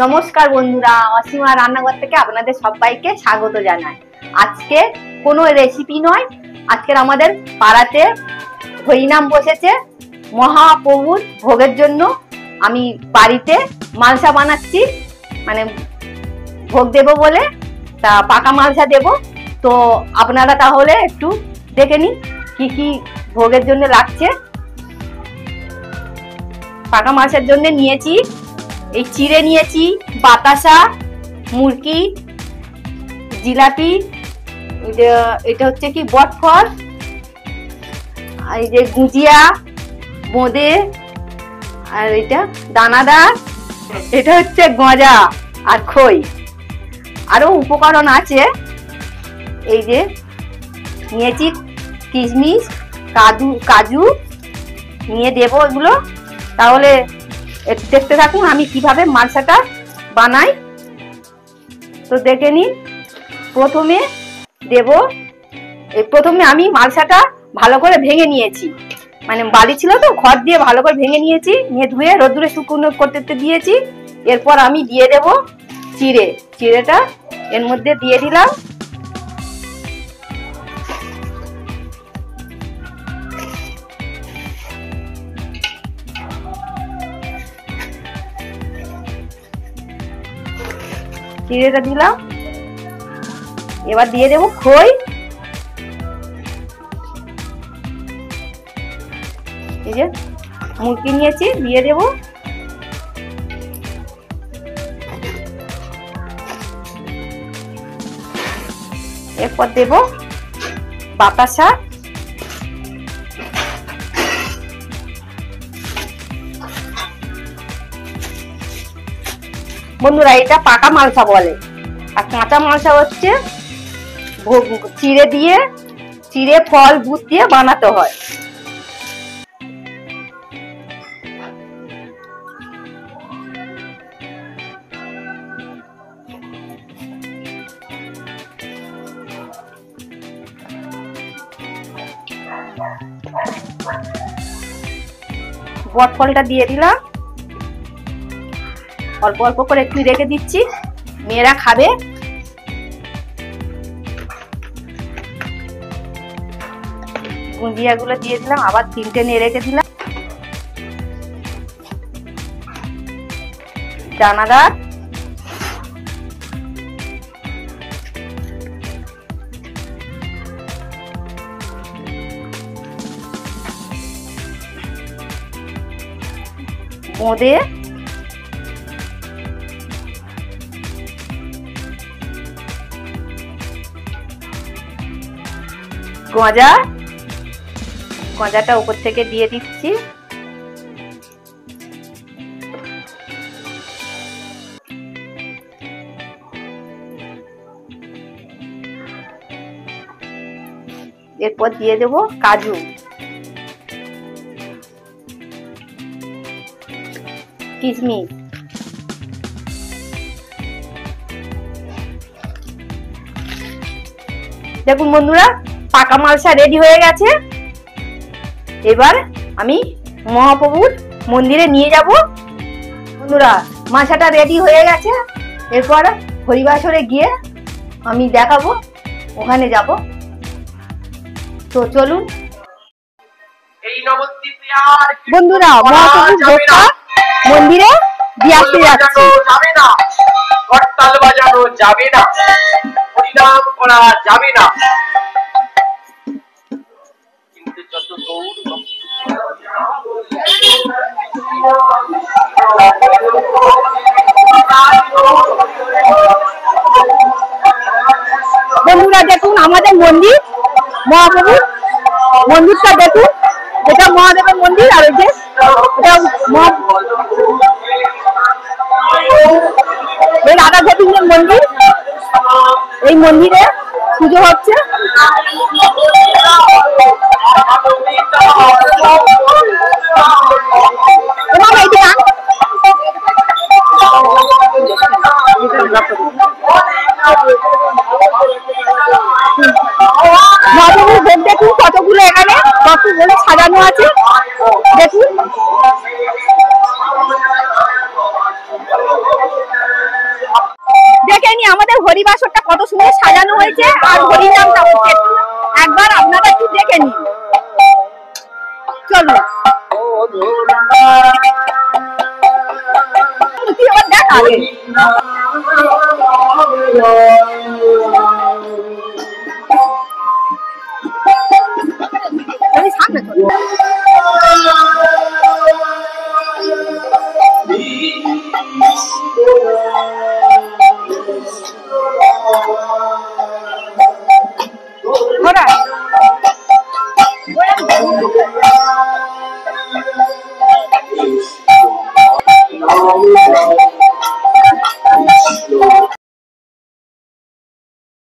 নমস্কার বন্ধুরা, অসীমা রান্নাঘর থেকে আপনাদের সবাইকে স্বাগত জানাই। আজকে কোনো রেসিপি নয়, আজকের আমাদের পাড়াতে হরিনাম বসেছে মহাপ্রভুর ভোগের জন্য। আমি বাড়িতে মালসা বানাচ্ছি, মানে ভোগ দেব বলে, তা পাকা মালসা দেব। তো আপনারা তাহলে একটু দেখে নিন কি কি ভোগের জন্য লাগছে। পাকা মালসার জন্য নিয়েছি এই চিড়ে নিয়েছি, বাতাসা, মুরকি, জিলাপি, এটা হচ্ছে কি বটফল, আর এই যে গুজিয়া, বোঁদে, আর এটা দানাদার, এটা হচ্ছে গজা আর খই। আরো উপকরণ আছে, এই যে নিয়েছি কিশমিশ, কাজু নিয়ে দেবো এগুলো। তাহলে দেখতে থাকুন আমি কিভাবে মালসাটা বানাই। তো দেখে নিন। প্রথমে আমি মালসাটা ভালো করে ভেঙে নিয়েছি, মানে বালি ছিল তো খড় দিয়ে ভালো করে ভেঙে নিয়েছি, নিয়ে ধুয়ে রোদ্দুরে শুকনো করতে দিয়েছি। এরপর আমি দিয়ে দেব চিড়েটা এর মধ্যে দিয়ে দিলাম। চিড়েটা দিলাম, এবার দিয়ে দেবো খই। এই যে মুরকি নিয়েছি, দিয়ে দেব। এরপর দেব বাতাসা, বন্ধুরা এটা পাকা মালসা বলে, আর কাঁচা মালসা হচ্ছে চিড়ে ফল দুধ দিয়ে বানাতে হয়। বটফলটা দিয়ে দিলাম, অল্প অল্প করে একটু রেখে দিচ্ছি, মেয়েরা খাবে। গুজিয়া গুলো দিয়ে দিলাম, আবার 3টে নিয়ে রেখে দিলাম। দানাদার, বোঁদে, গজাটা উপর থেকে দিয়ে দিচ্ছি। এরপর দিয়ে দেব কাজু, কিশমিশ, দেখুন বন্ধুরা পাকা মালসা রেডি হয়ে গেছে। এবার আমি মহাপ্রভুর মন্দিরে নিয়ে যাব। বন্ধুরা মালসাটা রেডি হয়ে গেছে, এরপর হরিবাসরে গিয়ে আমি দেখাবো, ওখানে যাব। তো চলুন বন্ধুরা, মহাপ্রভুর ভোগটা মন্দিরে দিয়ে আসতে যাচ্ছি। করতাল বাজানো যাবে না, হরিনাম করা যাবে না, কিন্তু যত গৌর বন্ধুরা দেখুন আমাদের মন্দির, মহাপ্রভুর মন্দিরটা দেখুন, এটা মহাদেবের মন্দির। আর এই যে রাধা গোবিন্দের মন্দির, এই মন্দিরে পুজো হচ্ছে। মহাপ্রভুর ভোগ দেখুন কতগুলো এখানে কতগুলো সাজানো আছে, দেখুন। হয়নি, আমাদের হরিবাসরটা কত সুন্দর সাজানো হয়েছে আর হরিনামটা হচ্ছে, একবার আপনারা একটু দেখে নিন। চলো তুই আবার দেখ আগে। সামনে চলো।